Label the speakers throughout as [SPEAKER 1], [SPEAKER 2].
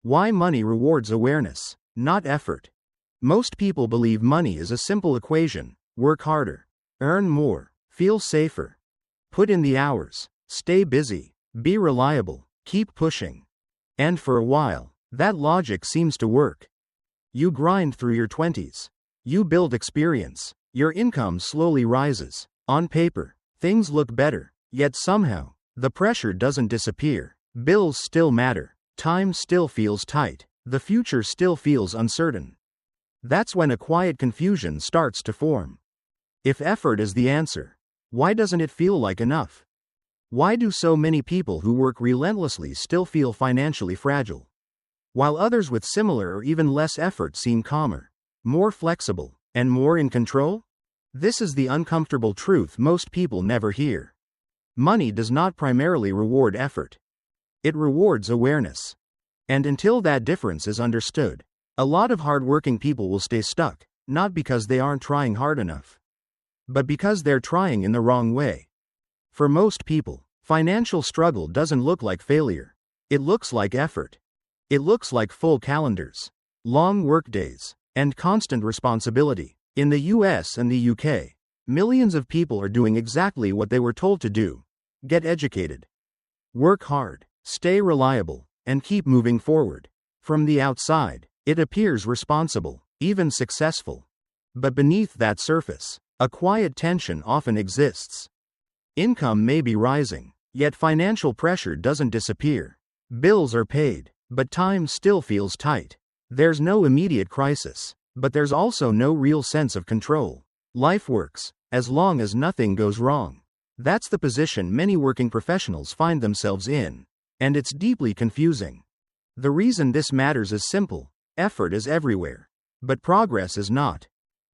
[SPEAKER 1] Why money rewards awareness, not effort. Most people believe money is a simple equation: work harder, earn more, feel safer, put in the hours, stay busy, be reliable, keep pushing. And for a while, that logic seems to work. You grind through your 20s. You build experience. Your income slowly rises. On paper, things look better, yet somehow, the pressure doesn't disappear. Bills still matter. Time still feels tight. The future still feels uncertain. That's when a quiet confusion starts to form. If effort is the answer, why doesn't it feel like enough? Why do so many people who work relentlessly still feel financially fragile, while others with similar or even less effort seem calmer, more flexible, and more in control? This is the uncomfortable truth most people never hear. Money does not primarily reward effort. It rewards awareness. And until that difference is understood, a lot of hardworking people will stay stuck, not because they aren't trying hard enough, but because they're trying in the wrong way. For most people, financial struggle doesn't look like failure. It looks like effort. It looks like full calendars, long workdays, and constant responsibility. In the US and the UK, millions of people are doing exactly what they were told to do: get educated, work hard, stay reliable, and keep moving forward. From the outside, it appears responsible, even successful. But beneath that surface, a quiet tension often exists. Income may be rising, yet financial pressure doesn't disappear. Bills are paid, but time still feels tight. There's no immediate crisis, but there's also no real sense of control. Life works, as long as nothing goes wrong. That's the position many working professionals find themselves in, and it's deeply confusing. The reason this matters is simple: effort is everywhere, but progress is not.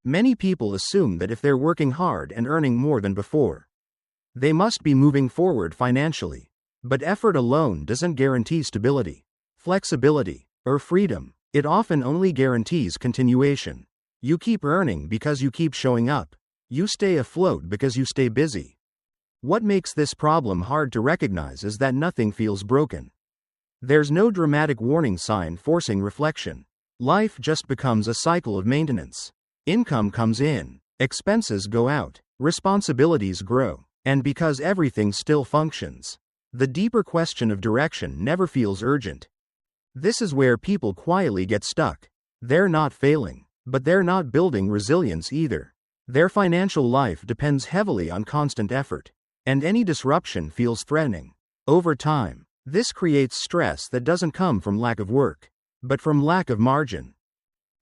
[SPEAKER 1] Many people assume that if they're working hard and earning more than before, they must be moving forward financially. But effort alone doesn't guarantee stability, flexibility, or freedom. It often only guarantees continuation. You keep earning because you keep showing up. You stay afloat because you stay busy. What makes this problem hard to recognize is that nothing feels broken. There's no dramatic warning sign forcing reflection. Life just becomes a cycle of maintenance. Income comes in, expenses go out, responsibilities grow, and because everything still functions, the deeper question of direction never feels urgent. This is where people quietly get stuck. They're not failing, but they're not building resilience either. Their financial life depends heavily on constant effort, and any disruption feels threatening. Over time, this creates stress that doesn't come from lack of work, but from lack of margin.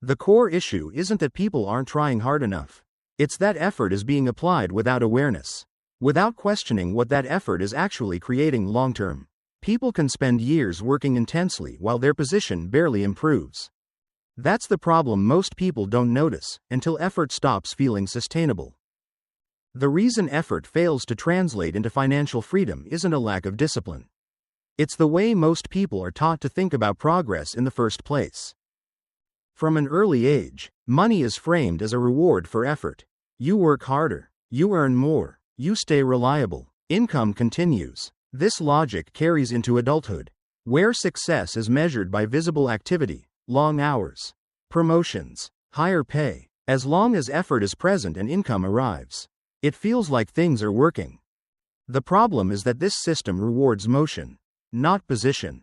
[SPEAKER 1] The core issue isn't that people aren't trying hard enough. It's that effort is being applied without awareness, without questioning what that effort is actually creating long-term. People can spend years working intensely while their position barely improves. That's the problem most people don't notice until effort stops feeling sustainable. The reason effort fails to translate into financial freedom isn't a lack of discipline. It's the way most people are taught to think about progress in the first place. From an early age, money is framed as a reward for effort. You work harder, you earn more, you stay reliable, income continues. This logic carries into adulthood, where success is measured by visible activity, long hours, promotions, higher pay. As long as effort is present and income arrives, it feels like things are working. The problem is that this system rewards motion, not position.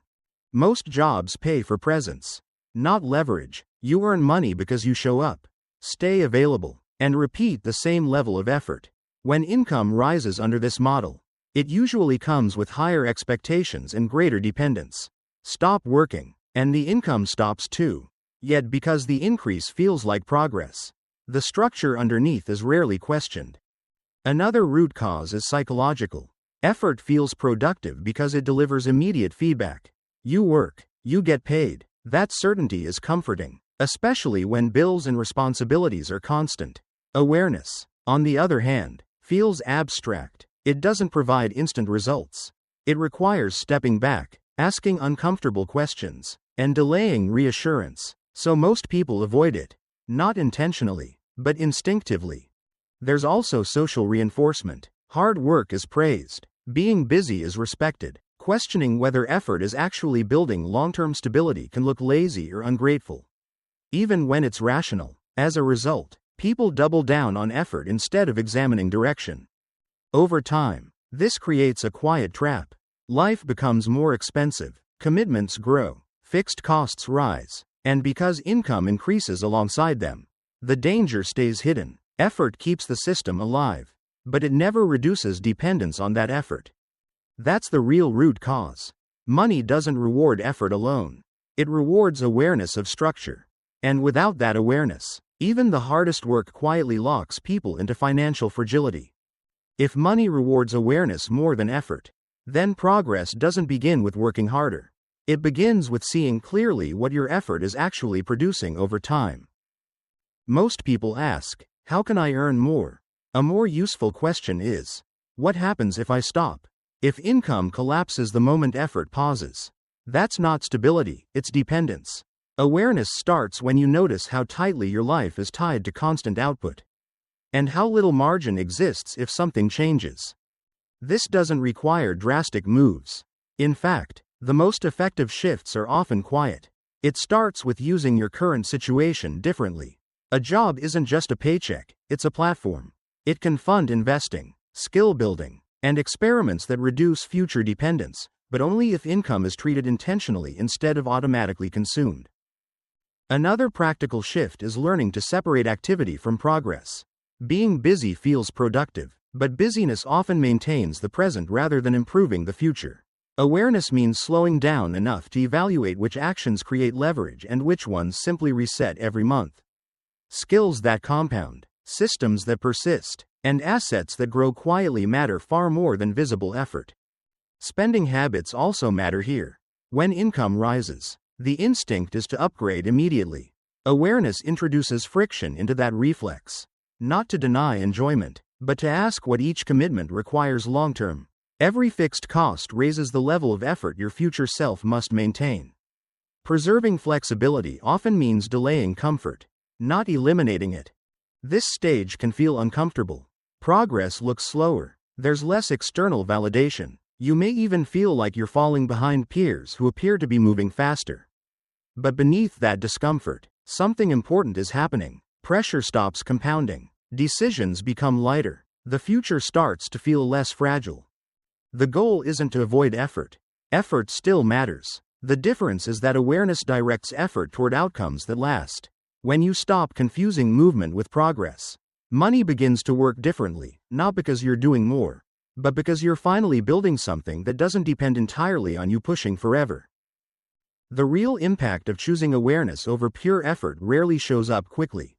[SPEAKER 1] Most jobs pay for presence, not leverage. You earn money because you show up, stay available, and repeat the same level of effort. When income rises under this model, it usually comes with higher expectations and greater dependence. Stop working, and the income stops too. Yet because the increase feels like progress, the structure underneath is rarely questioned. Another root cause is psychological. Effort feels productive because it delivers immediate feedback. You work, you get paid. That certainty is comforting, especially when bills and responsibilities are constant. Awareness, on the other hand, feels abstract. It doesn't provide instant results. It requires stepping back, asking uncomfortable questions, and delaying reassurance. So most people avoid it, not intentionally, but instinctively. There's also social reinforcement. Hard work is praised. Being busy is respected. Questioning whether effort is actually building long-term stability can look lazy or ungrateful, even when it's rational. As a result, people double down on effort instead of examining direction. Over time, this creates a quiet trap. Life becomes more expensive, commitments grow, fixed costs rise, and because income increases alongside them, the danger stays hidden. Effort keeps the system alive, but it never reduces dependence on that effort. That's the real root cause. Money doesn't reward effort alone. It rewards awareness of structure. And without that awareness, even the hardest work quietly locks people into financial fragility. If money rewards awareness more than effort, then progress doesn't begin with working harder. It begins with seeing clearly what your effort is actually producing over time. Most people ask, how can I earn more? A more useful question is, what happens if I stop? If income collapses the moment effort pauses, that's not stability, it's dependence. Awareness starts when you notice how tightly your life is tied to constant output, and how little margin exists if something changes. This doesn't require drastic moves. In fact, the most effective shifts are often quiet. It starts with using your current situation differently. A job isn't just a paycheck, it's a platform. It can fund investing, skill building, and experiments that reduce future dependence, but only if income is treated intentionally instead of automatically consumed. Another practical shift is learning to separate activity from progress. Being busy feels productive, but busyness often maintains the present rather than improving the future. Awareness means slowing down enough to evaluate which actions create leverage and which ones simply reset every month. Skills that compound, systems that persist, and assets that grow quietly matter far more than visible effort. Spending habits also matter here. When income rises, the instinct is to upgrade immediately. Awareness introduces friction into that reflex. Not to deny enjoyment, but to ask what each commitment requires long-term. Every fixed cost raises the level of effort your future self must maintain. Preserving flexibility often means delaying comfort, not eliminating it. This stage can feel uncomfortable. Progress looks slower. There's less external validation. You may even feel like you're falling behind peers who appear to be moving faster. But beneath that discomfort, something important is happening. Pressure stops compounding. Decisions become lighter. The future starts to feel less fragile. The goal isn't to avoid effort. Effort still matters. The difference is that awareness directs effort toward outcomes that last. When you stop confusing movement with progress, money begins to work differently, not because you're doing more, but because you're finally building something that doesn't depend entirely on you pushing forever. The real impact of choosing awareness over pure effort rarely shows up quickly.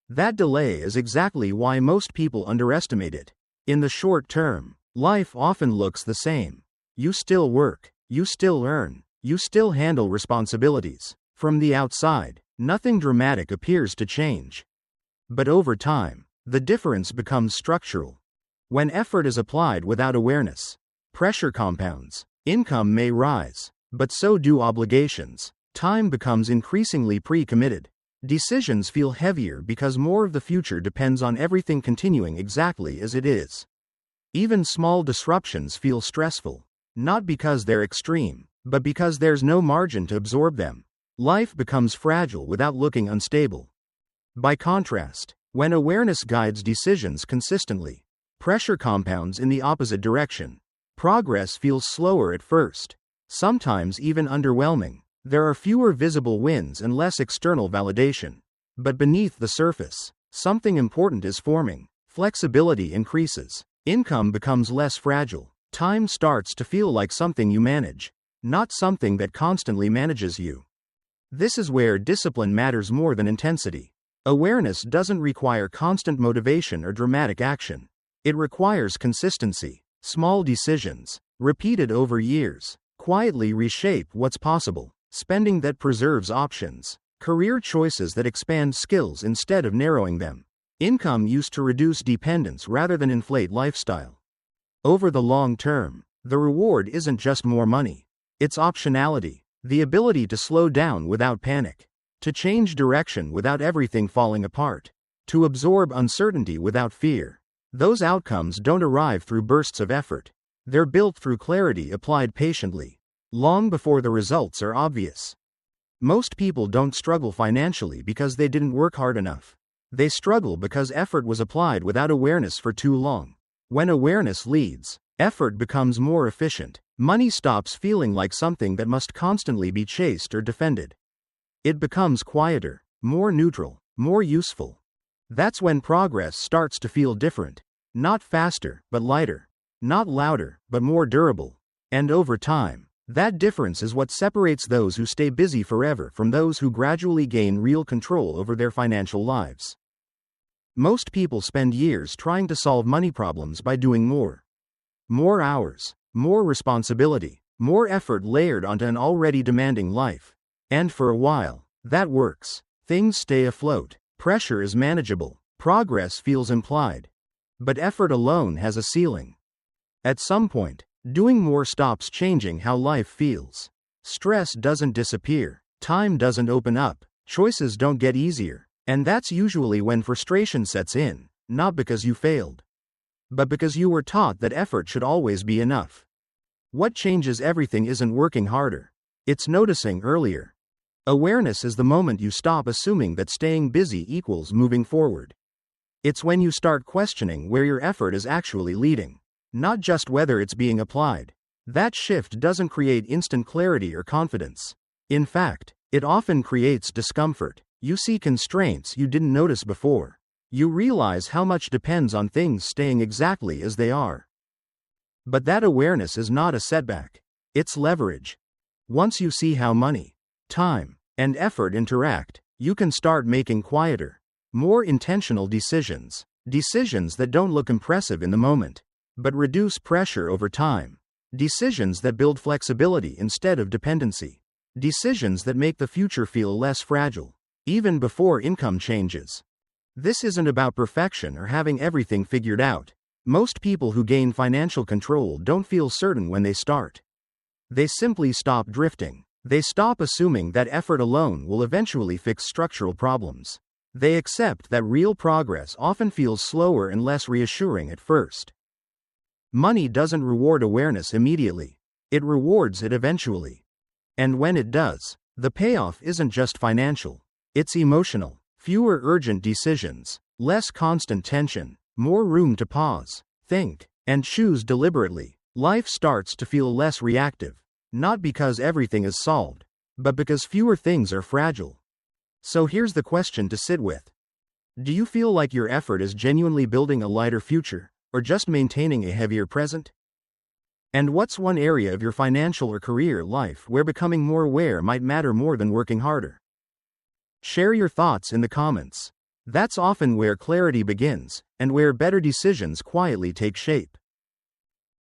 [SPEAKER 1] That delay is exactly why most people underestimate it. In the short term, life often looks the same. You still work, you still earn, you still handle responsibilities. From the outside, nothing dramatic appears to change. But over time, the difference becomes structural. When effort is applied without awareness, pressure compounds. Income may rise, but so do obligations. Time becomes increasingly pre-committed. Decisions feel heavier because more of the future depends on everything continuing exactly as it is. Even small disruptions feel stressful, not because they're extreme, but because there's no margin to absorb them. Life becomes fragile without looking unstable. By contrast, when awareness guides decisions consistently, pressure compounds in the opposite direction. Progress feels slower at first, sometimes even underwhelming. There are fewer visible wins and less external validation. But beneath the surface, something important is forming. Flexibility increases. Income becomes less fragile. Time starts to feel like something you manage, not something that constantly manages you. This is where discipline matters more than intensity. Awareness doesn't require constant motivation or dramatic action. It requires consistency. Small decisions, repeated over years, quietly reshape what's possible. Spending that preserves options. Career choices that expand skills instead of narrowing them. Income used to reduce dependence rather than inflate lifestyle. Over the long term, the reward isn't just more money. It's optionality. The ability to slow down without panic, to change direction without everything falling apart, to absorb uncertainty without fear. Those outcomes don't arrive through bursts of effort. They're built through clarity applied patiently, long before the results are obvious. Most people don't struggle financially because they didn't work hard enough. They struggle because effort was applied without awareness for too long. When awareness leads, effort becomes more efficient. Money stops feeling like something that must constantly be chased or defended. It becomes quieter, more neutral, more useful. That's when progress starts to feel different. Not faster, but lighter. Not louder, but more durable. And over time, that difference is what separates those who stay busy forever from those who gradually gain real control over their financial lives. Most people spend years trying to solve money problems by doing more. More hours, more responsibility, more effort layered onto an already demanding life. And for a while, that works. Things stay afloat. Pressure is manageable. Progress feels implied. But effort alone has a ceiling. At some point, doing more stops changing how life feels. Stress doesn't disappear. Time doesn't open up. Choices don't get easier. And that's usually when frustration sets in, not because you failed, but because you were taught that effort should always be enough. What changes everything isn't working harder. It's noticing earlier. Awareness is the moment you stop assuming that staying busy equals moving forward. It's when you start questioning where your effort is actually leading, not just whether it's being applied. That shift doesn't create instant clarity or confidence. In fact, it often creates discomfort. You see constraints you didn't notice before. You realize how much depends on things staying exactly as they are. But that awareness is not a setback. It's leverage. Once you see how money, time, and effort interact, you can start making quieter, more intentional decisions. Decisions that don't look impressive in the moment, but reduce pressure over time. Decisions that build flexibility instead of dependency. Decisions that make the future feel less fragile, even before income changes. This isn't about perfection or having everything figured out. Most people who gain financial control don't feel certain when they start. They simply stop drifting. They stop assuming that effort alone will eventually fix structural problems. They accept that real progress often feels slower and less reassuring at first. Money doesn't reward awareness immediately. It rewards it eventually. And when it does, the payoff isn't just financial. It's emotional. Fewer urgent decisions, less constant tension, more room to pause, think, and choose deliberately. Life starts to feel less reactive. Not because everything is solved, but because fewer things are fragile. So here's the question to sit with. Do you feel like your effort is genuinely building a lighter future, or just maintaining a heavier present? And what's one area of your financial or career life where becoming more aware might matter more than working harder? Share your thoughts in the comments. That's often where clarity begins, and where better decisions quietly take shape.